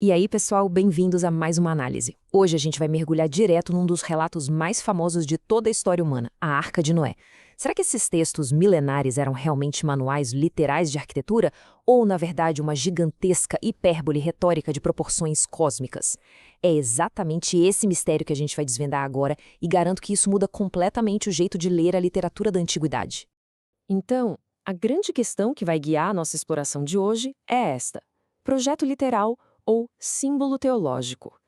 E aí, pessoal, bem-vindos a mais uma análise. Hoje a gente vai mergulhar direto num dos relatos mais famosos de toda a história humana, a Arca de Noé. Será que esses textos milenares eram realmente manuais literais de arquitetura ou, na verdade, uma gigantesca hipérbole retórica de proporções cósmicas? É exatamente esse mistério que a gente vai desvendar agora e garanto que isso muda completamente o jeito de ler a literatura da antiguidade. Então, a grande questão que vai guiar a nossa exploração de hoje é esta: projeto literal ou símbolo teológico.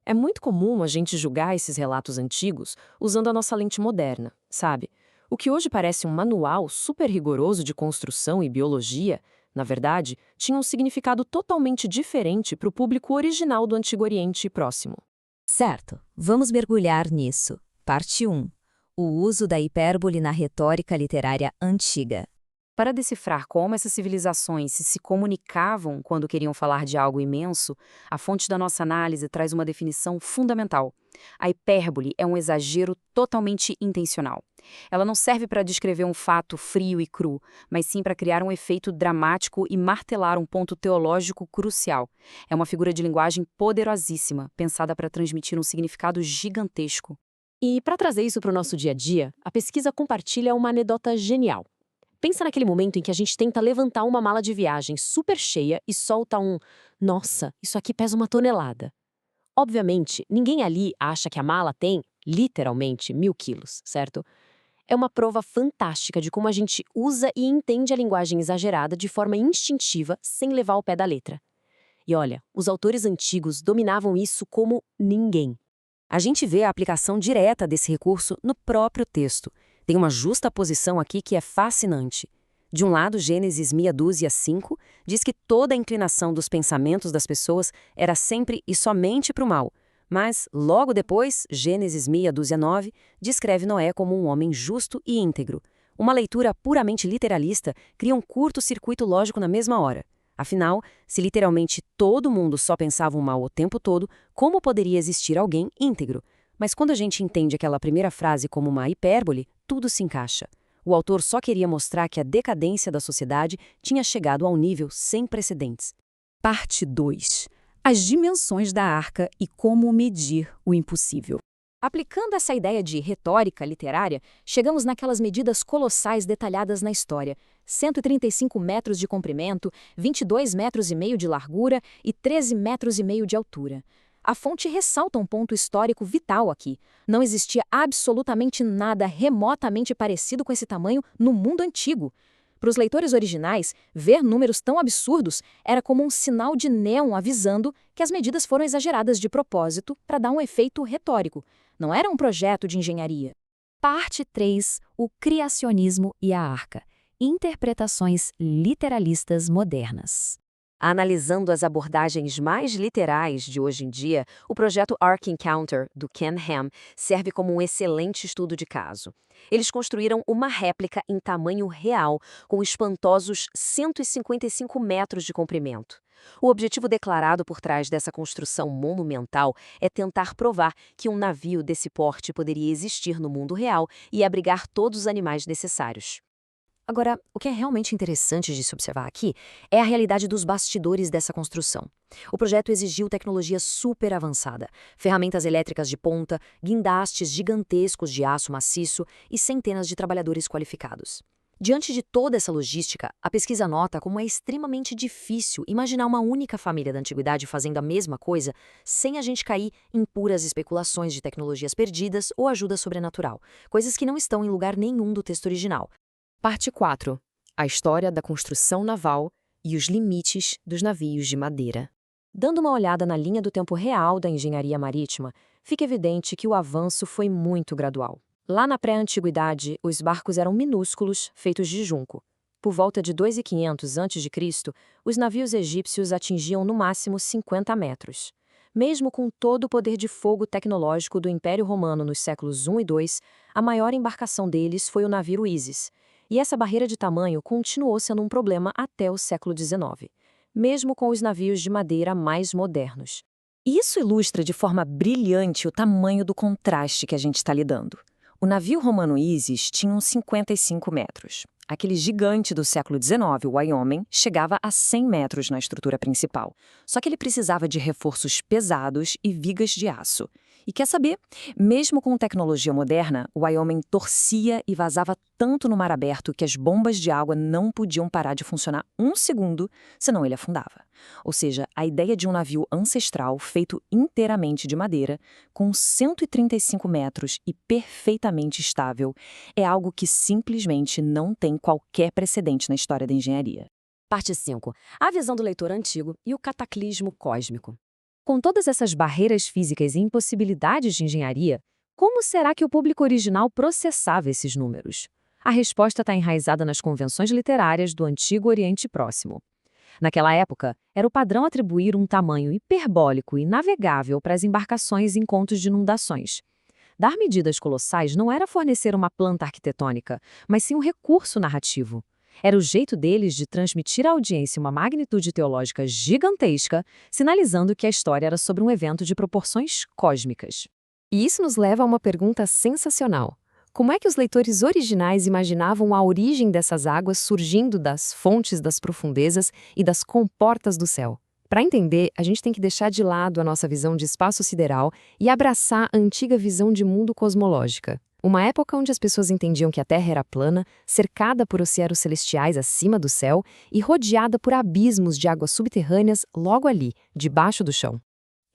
É muito comum a gente julgar esses relatos antigos usando a nossa lente moderna, sabe? O que hoje parece um manual super rigoroso de construção e biologia, na verdade, tinha um significado totalmente diferente para o público original do Antigo Oriente Próximo. Certo, vamos mergulhar nisso. Parte 1. O uso da hipérbole na retórica literária antiga. Para decifrar como essas civilizações se comunicavam quando queriam falar de algo imenso, a fonte da nossa análise traz uma definição fundamental. A hipérbole é um exagero totalmente intencional. Ela não serve para descrever um fato frio e cru, mas sim para criar um efeito dramático e martelar um ponto teológico crucial. É uma figura de linguagem poderosíssima, pensada para transmitir um significado gigantesco. E para trazer isso para o nosso dia a dia, a pesquisa compartilha uma anedota genial. Pensa naquele momento em que a gente tenta levantar uma mala de viagem super cheia e solta um "Nossa, isso aqui pesa uma tonelada". Obviamente, ninguém ali acha que a mala tem, literalmente, 1.000 quilos, certo? É uma prova fantástica de como a gente usa e entende a linguagem exagerada de forma instintiva, sem levar ao pé da letra. E olha, os autores antigos dominavam isso como ninguém. A gente vê a aplicação direta desse recurso no próprio texto. Tem uma justaposição aqui que é fascinante. De um lado, Gênesis 6:5 diz que toda a inclinação dos pensamentos das pessoas era sempre e somente para o mal. Mas, logo depois, Gênesis 6:9 descreve Noé como um homem justo e íntegro. Uma leitura puramente literalista cria um curto-circuito lógico na mesma hora. Afinal, se literalmente todo mundo só pensava o mal o tempo todo, como poderia existir alguém íntegro? Mas quando a gente entende aquela primeira frase como uma hipérbole, tudo se encaixa. O autor só queria mostrar que a decadência da sociedade tinha chegado a um nível sem precedentes. Parte 2. As dimensões da arca e como medir o impossível. Aplicando essa ideia de retórica literária, chegamos naquelas medidas colossais detalhadas na história: 135 metros de comprimento, 22 metros e meio de largura e 13 metros e meio de altura. A fonte ressalta um ponto histórico vital aqui. Não existia absolutamente nada remotamente parecido com esse tamanho no mundo antigo. Para os leitores originais, ver números tão absurdos era como um sinal de neon avisando que as medidas foram exageradas de propósito para dar um efeito retórico. Não era um projeto de engenharia. Parte 3. O criacionismo e a arca. Interpretações literalistas modernas. Analisando as abordagens mais literais de hoje em dia, o projeto Ark Encounter, do Ken Ham, serve como um excelente estudo de caso. Eles construíram uma réplica em tamanho real, com espantosos 155 metros de comprimento. O objetivo declarado por trás dessa construção monumental é tentar provar que um navio desse porte poderia existir no mundo real e abrigar todos os animais necessários. Agora, o que é realmente interessante de se observar aqui é a realidade dos bastidores dessa construção. O projeto exigiu tecnologia super avançada, ferramentas elétricas de ponta, guindastes gigantescos de aço maciço e centenas de trabalhadores qualificados. Diante de toda essa logística, a pesquisa nota como é extremamente difícil imaginar uma única família da antiguidade fazendo a mesma coisa sem a gente cair em puras especulações de tecnologias perdidas ou ajuda sobrenatural, coisas que não estão em lugar nenhum do texto original. Parte 4. A história da construção naval e os limites dos navios de madeira. Dando uma olhada na linha do tempo real da engenharia marítima, fica evidente que o avanço foi muito gradual. Lá na pré-antiguidade, os barcos eram minúsculos, feitos de junco. Por volta de 2500 a.C., os navios egípcios atingiam no máximo 50 metros. Mesmo com todo o poder de fogo tecnológico do Império Romano nos séculos I e II, a maior embarcação deles foi o navio Isis. E essa barreira de tamanho continuou sendo um problema até o século XIX, mesmo com os navios de madeira mais modernos. Isso ilustra de forma brilhante o tamanho do contraste que a gente está lidando. O navio romano Isis tinha uns 55 metros. Aquele gigante do século XIX, o Wyoming, chegava a 100 metros na estrutura principal. Só que ele precisava de reforços pesados e vigas de aço. E quer saber? Mesmo com tecnologia moderna, o Wyoming torcia e vazava tanto no mar aberto que as bombas de água não podiam parar de funcionar um segundo, senão ele afundava. Ou seja, a ideia de um navio ancestral feito inteiramente de madeira, com 135 metros e perfeitamente estável, é algo que simplesmente não tem qualquer precedente na história da engenharia. Parte 5. A visão do leitor antigo e o cataclismo cósmico. Com todas essas barreiras físicas e impossibilidades de engenharia, como será que o público original processava esses números? A resposta está enraizada nas convenções literárias do Antigo Oriente Próximo. Naquela época, era o padrão atribuir um tamanho hiperbólico e navegável para as embarcações em contos de inundações. Dar medidas colossais não era fornecer uma planta arquitetônica, mas sim um recurso narrativo. Era o jeito deles de transmitir à audiência uma magnitude teológica gigantesca, sinalizando que a história era sobre um evento de proporções cósmicas. E isso nos leva a uma pergunta sensacional. Como é que os leitores originais imaginavam a origem dessas águas surgindo das fontes das profundezas e das comportas do céu? Para entender, a gente tem que deixar de lado a nossa visão de espaço sideral e abraçar a antiga visão de mundo cosmológica. Uma época onde as pessoas entendiam que a Terra era plana, cercada por oceanos celestiais acima do céu e rodeada por abismos de águas subterrâneas logo ali, debaixo do chão.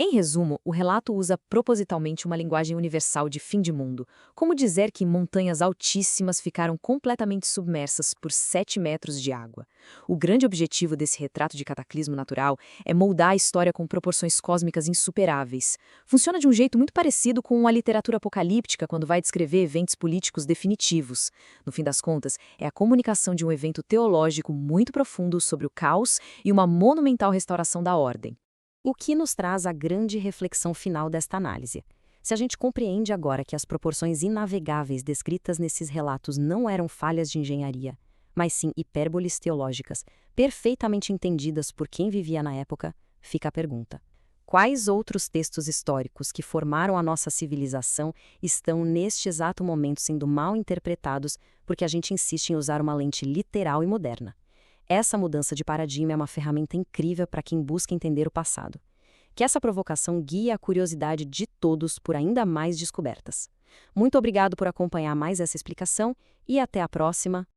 Em resumo, o relato usa propositalmente uma linguagem universal de fim de mundo, como dizer que montanhas altíssimas ficaram completamente submersas por 7 metros de água. O grande objetivo desse retrato de cataclismo natural é moldar a história com proporções cósmicas insuperáveis. Funciona de um jeito muito parecido com a literatura apocalíptica quando vai descrever eventos políticos definitivos. No fim das contas, é a comunicação de um evento teológico muito profundo sobre o caos e uma monumental restauração da ordem. O que nos traz a grande reflexão final desta análise. Se a gente compreende agora que as proporções inavegáveis descritas nesses relatos não eram falhas de engenharia, mas sim hipérboles teológicas, perfeitamente entendidas por quem vivia na época, fica a pergunta: quais outros textos históricos que formaram a nossa civilização estão neste exato momento sendo mal interpretados porque a gente insiste em usar uma lente literal e moderna? Essa mudança de paradigma é uma ferramenta incrível para quem busca entender o passado. Que essa provocação guie a curiosidade de todos por ainda mais descobertas. Muito obrigado por acompanhar mais essa explicação e até a próxima.